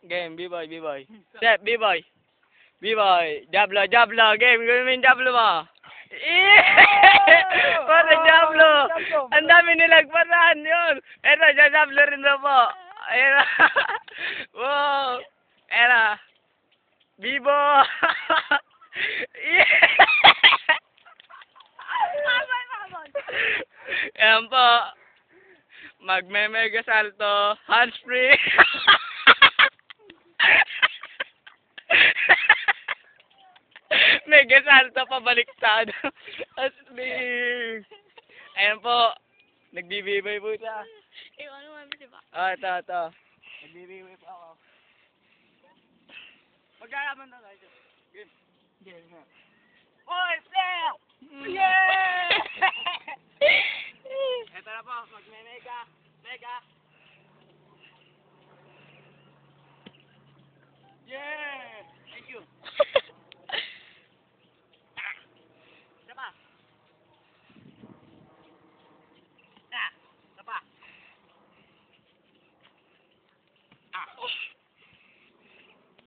Game, B-boy, B-boy. Step, B-boy. B-boy. Diablo, Diablo. Game, gawin yung Diablo mo. Para Diablo. Ang dami nilagpasan yun. Eto, Diablo rin na po. Ayan na. Wow. Ayan na. Bibo. Ayan po. Magme-mega salto. Handspring. Mega salto pabaliktad. Handspring. Ayan po. Nagbibibay po siya. Ikaw naman, di ba? Ito. Nagbibibay po ako. Magkakaman na tayo. Game. Game. Oy, Phil! Yeah! Ito na po, mag-mega. Mega. Yeah! Thank you. Isa pa. Isa pa.